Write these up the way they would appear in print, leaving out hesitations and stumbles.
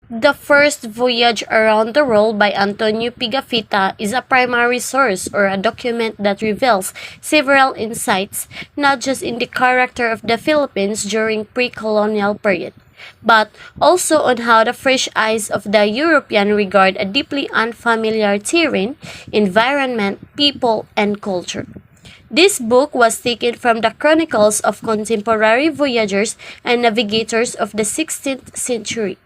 The first Voyage Around the World by Antonio Pigafetta is a primary source or a document that reveals several insights not just in the character of the Philippines during pre-colonial period, but also on how the fresh eyes of the European regard a deeply unfamiliar terrain, environment, people, and culture. This book was taken from the chronicles of contemporary voyagers and navigators of the 16th century.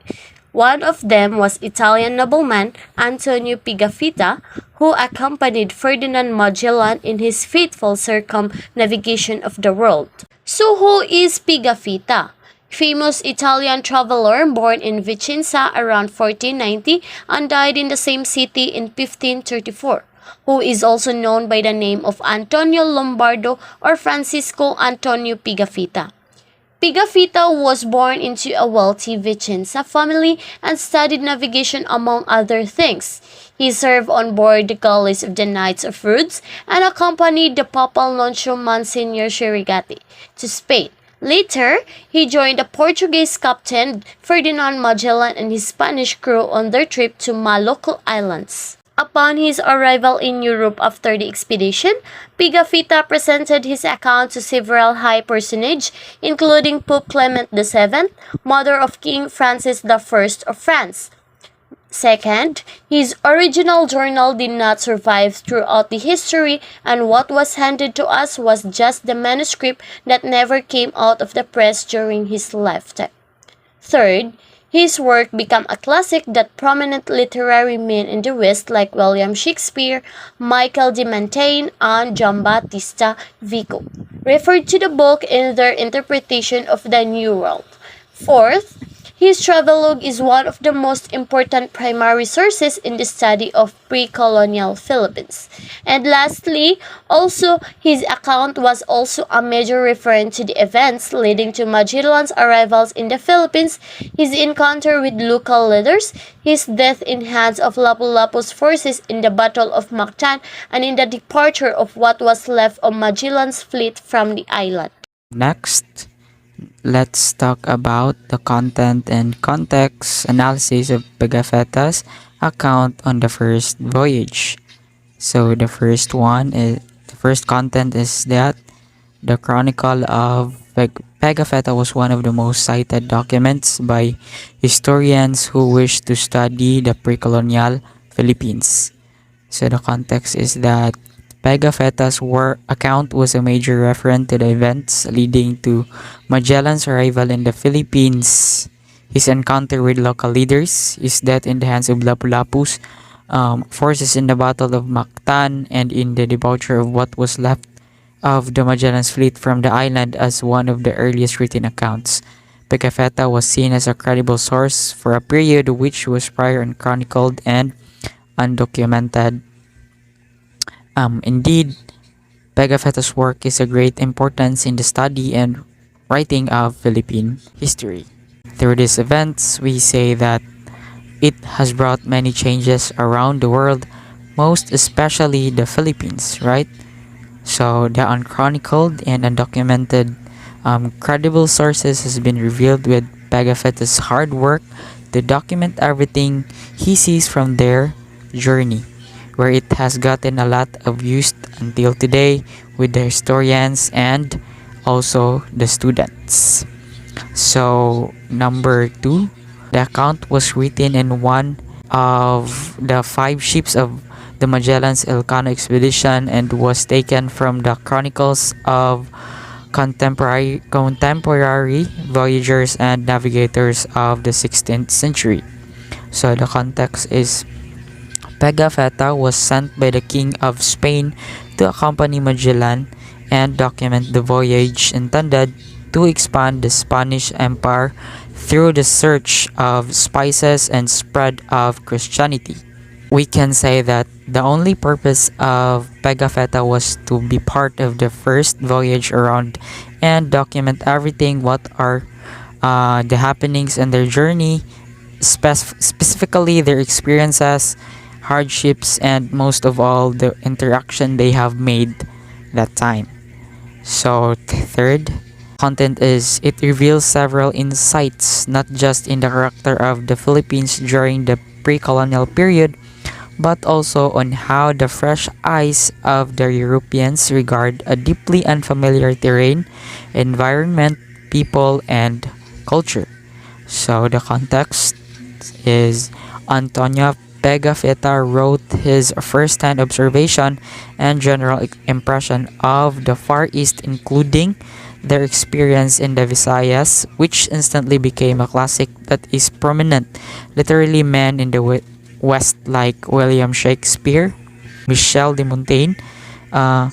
One of them was Italian nobleman Antonio Pigafetta, who accompanied Ferdinand Magellan in his fateful circumnavigation of the world. So who is Pigafetta? Famous Italian traveler born in Vicenza around 1490 and died in the same city in 1534, who is also known by the name of Antonio Lombardo or Francisco Antonio Pigafetta. Pigafetta was born into a wealthy Vicenza family and studied navigation among other things. He served on board the galleys of the Knights of Rhodes and accompanied the Papal Nuncio Monsignor Chirigati to Spain. Later, he joined the Portuguese captain Ferdinand Magellan and his Spanish crew on their trip to Molucco Islands. Upon his arrival in Europe after the expedition, Pigafetta presented his account to several high personages, including Pope Clement VII, mother of King Francis I of France. Second, his original journal did not survive throughout the history, and what was handed to us was just the manuscript that never came out of the press during his lifetime. Third, his work became a classic that prominent literary men in the West like William Shakespeare, Michael de Montaigne, and Giambattista Vico referred to the book in their interpretation of the New World. Fourth, his travelogue is one of the most important primary sources in the study of pre-colonial Philippines. And lastly, also his account was also a major reference to the events leading to Magellan's arrivals in the Philippines, his encounter with local leaders, his death in hands of Lapu-Lapu's forces in the Battle of Mactan, and in the departure of what was left of Magellan's fleet from the island. Next, let's talk about the content and context analysis of Pigafetta's account on the first voyage. So the first content is that the Chronicle of Pigafetta was one of the most cited documents by historians who wish to study the pre-colonial Philippines. So the context is that Pigafetta's war account was a major reference to the events leading to Magellan's arrival in the Philippines, his encounter with local leaders, his death in the hands of Lapu-Lapu's forces in the Battle of Mactan, and in the departure of what was left of the Magellan's fleet from the island as one of the earliest written accounts. Pigafetta was seen as a credible source for a period which was prior unchronicled and undocumented. Indeed, Pigafetta's work is of great importance in the study and writing of Philippine history. Through these events, we say that it has brought many changes around the world, most especially the Philippines, right? So the unchronicled and undocumented credible sources has been revealed with Pigafetta's hard work to document everything he sees from their journey, where it has gotten a lot of use until today with the historians and also the students. So number 2, the account was written in one of the 5 ships of the Magellan's Elcano expedition and was taken from the chronicles of contemporary voyagers and navigators of the 16th century. So the context is Pigafetta was sent by the King of Spain to accompany Magellan and document the voyage intended to expand the Spanish Empire through the search of spices and spread of Christianity. We can say that the only purpose of Pigafetta was to be part of the first voyage around and document everything what are the happenings in their journey, specifically their experiences, hardships, and most of all the interaction they have made that time. So third, Content is it reveals several insights, not just in the character of the Philippines during the pre-colonial period, but also on how the fresh eyes of the Europeans regard a deeply unfamiliar terrain, environment, people, and culture. So the context is Antonio Pigafetta wrote his first-hand observation and general impression of the Far East, including their experience in the Visayas, which instantly became a classic that is prominent. Literally, men in the West like William Shakespeare, Michel de Montaigne, uh,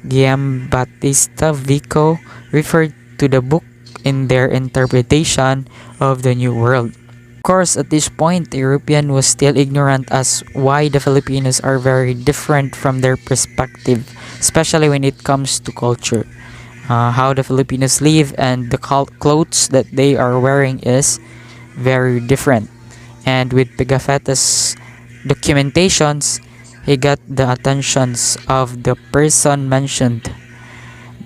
Guillaume Battista Vico referred to the book in their interpretation of the New World. Of course, at this point, the European was still ignorant as why the Filipinos are very different from their perspective, especially when it comes to culture. How the Filipinos live and the clothes that they are wearing is very different. And with Pigafetta's documentations, he got the attentions of the person mentioned.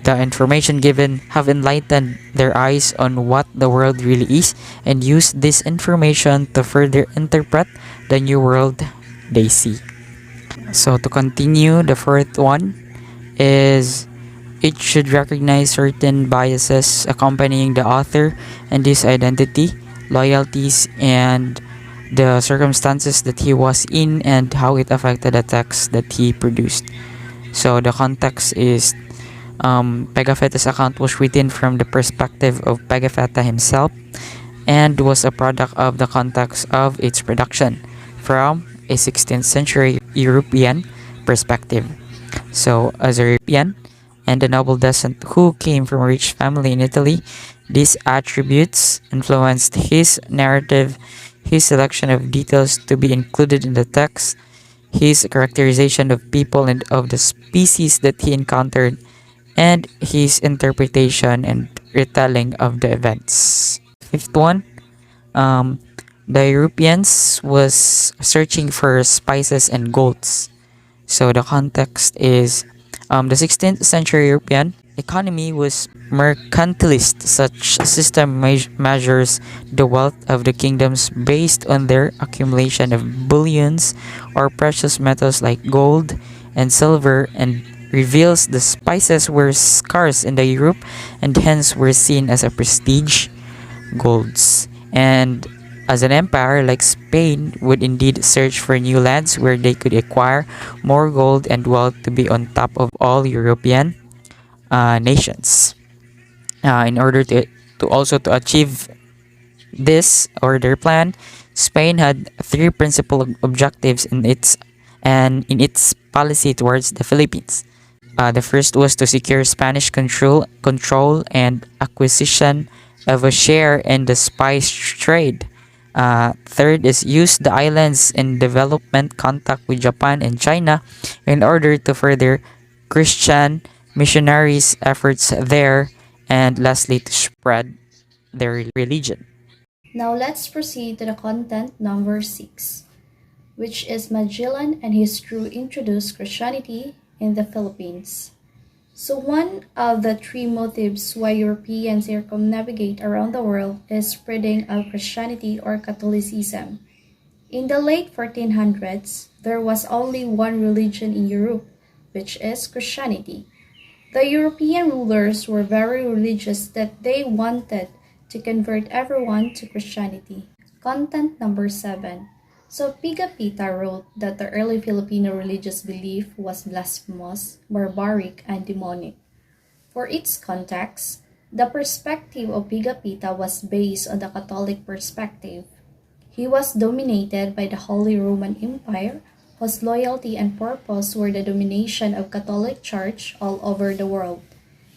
The information given have enlightened their eyes on what the world really is and use this information to further interpret the new world they see. So to continue, the fourth one is it should recognize certain biases accompanying the author and his identity, loyalties, and the circumstances that he was in and how it affected the text that he produced. So the context is Pigafetta's account was written from the perspective of Pigafetta himself and was a product of the context of its production from a 16th century European perspective. So, as a European and a noble descent who came from a rich family in Italy, these attributes influenced his narrative, his selection of details to be included in the text, his characterization of people and of the species that he encountered, and his interpretation and retelling of the events. Fifth one, um, the Europeans was searching for spices and golds. So the context is the 16th century European economy was mercantilist. Such system measures the wealth of the kingdoms based on their accumulation of bullions or precious metals like gold and silver, and reveals the spices were scarce in the Europe and hence were seen as a prestige golds. And as an empire like Spain would indeed search for new lands where they could acquire more gold and wealth to be on top of all European nations. In order to also to achieve this or their plan, Spain had three principal objectives in its policy towards the Philippines. The first was to secure Spanish control and acquisition of a share in the spice trade. Third is use the islands in development contact with Japan and China in order to further Christian missionaries' efforts there, and lastly to spread their religion. Now let's proceed to the content number 6, which is Magellan and his crew introduced Christianity in the Philippines. So one of the three motives why Europeans circumnavigate around the world is spreading of Christianity or Catholicism. In the late 1400s, there was only one religion in Europe, which is Christianity. The European rulers were very religious that they wanted to convert everyone to Christianity. Content number 7. So Pigafetta wrote that the early Filipino religious belief was blasphemous, barbaric, and demonic. For its context, the perspective of Pigafetta was based on the Catholic perspective. He was dominated by the Holy Roman Empire, whose loyalty and purpose were the domination of Catholic Church all over the world.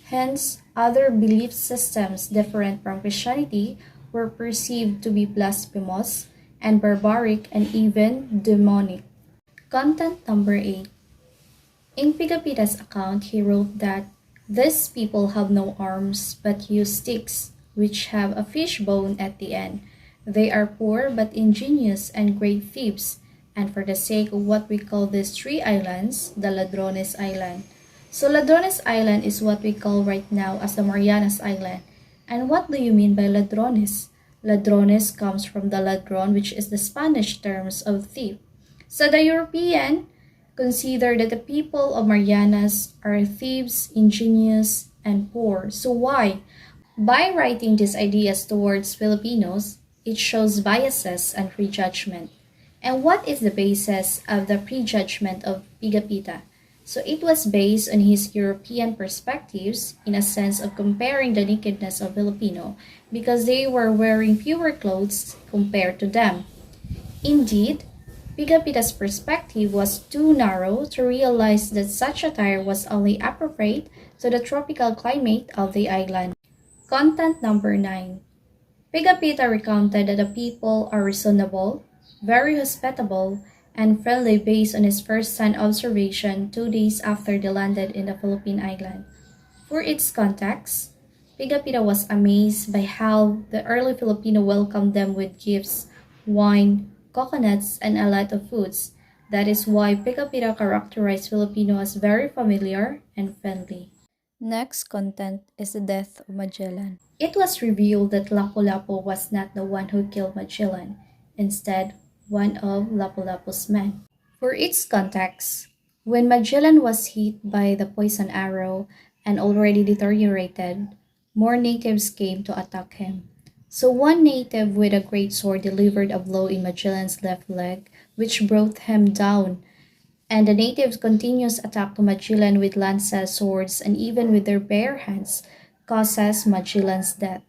Hence, other belief systems different from Christianity were perceived to be blasphemous and barbaric and even demonic. Content number 8. In Pigafetta's account, he wrote that these people have no arms but use sticks, which have a fish bone at the end. They are poor but ingenious and great thieves, and for the sake of what we call these three islands, the Ladrones Island. So Ladrones Island is what we call right now as the Marianas Island, And what do you mean by ladrones? Ladrones comes from the ladron, which is the Spanish terms of thief. So the European consider that the people of Marianas are thieves, ingenious, and poor. So why? By writing these ideas towards Filipinos, it shows biases and prejudgment. And what is the basis of the prejudgment of Pigafetta? So it was based on his European perspectives in a sense of comparing the nakedness of Filipino because they were wearing fewer clothes compared to them. Indeed, Pigafetta's perspective was too narrow to realize that such attire was only appropriate to the tropical climate of the island. Content number 9. Pigafetta recounted that the people are reasonable, very hospitable, and friendly based on his first-hand observation 2 days after they landed in the Philippine island. For its context, Pigafetta was amazed by how the early Filipino welcomed them with gifts, wine, coconuts, and a lot of foods. That is why Pigafetta characterized Filipino as very familiar and friendly. Next content is the death of Magellan. It was revealed that Lapu-Lapu was not the one who killed Magellan, instead, one of Lapu-Lapu's men. For its context, when Magellan was hit by the poison arrow and already deteriorated, more natives came to attack him. So one native with a great sword delivered a blow in Magellan's left leg, which brought him down, and the natives' continuous attack to Magellan with lances, swords, and even with their bare hands causes Magellan's death.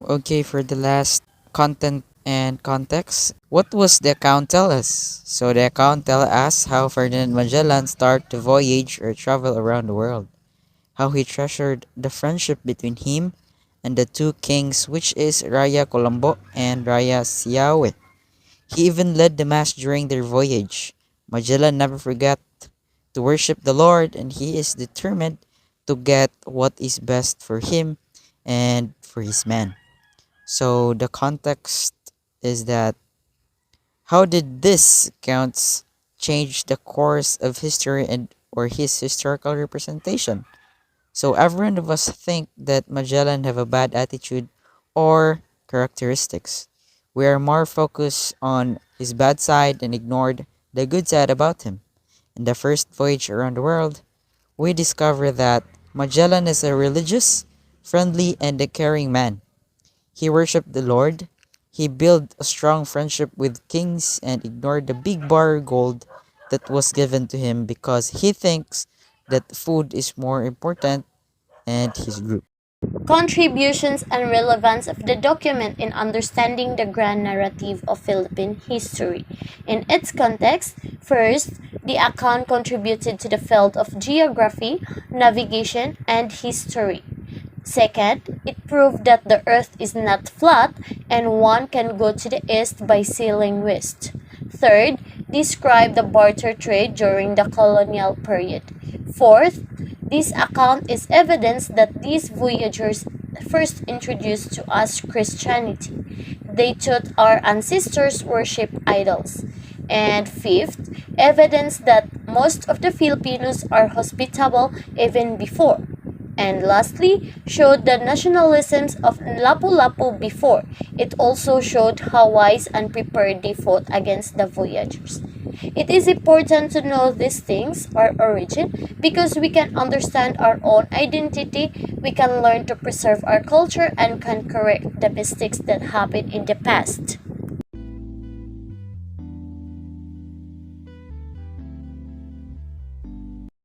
Okay, for the last content and context, what was the account tell us? So the account tell us how Ferdinand Magellan started to voyage or travel around the world, how he treasured the friendship between him and the two kings, which is Raya Colombo and Raya Siawe. He even led the mass during their voyage. Magellan never forgot to worship the Lord, and he is determined to get what is best for him and for his men. So the context is that how did this accounts change the course of history and or his historical representation? So every one of us think that Magellan have a bad attitude or characteristics. We are more focused on his bad side and ignored the good side about him. In the first voyage around the world, we discover that Magellan is a religious, friendly, and a caring man. He worshipped the Lord. He built a strong friendship with kings and ignored the big bar gold that was given to him because he thinks that food is more important and his group. Contributions and relevance of the document in understanding the grand narrative of Philippine history. In its context, first, the account contributed to the field of geography, navigation, and history. Second, it proved that the earth is not flat and one can go to the east by sailing west. Third, describe the barter trade during the colonial period. Fourth, this account is evidence that these voyagers first introduced to us Christianity. They taught our ancestors worship idols. And fifth, evidence that most of the Filipinos are hospitable even before. And lastly, showed the nationalisms of Lapu-Lapu before. It also showed how wise and prepared they fought against the voyagers. It is important to know these things, our origin, because we can understand our own identity, we can learn to preserve our culture, and can correct the mistakes that happened in the past.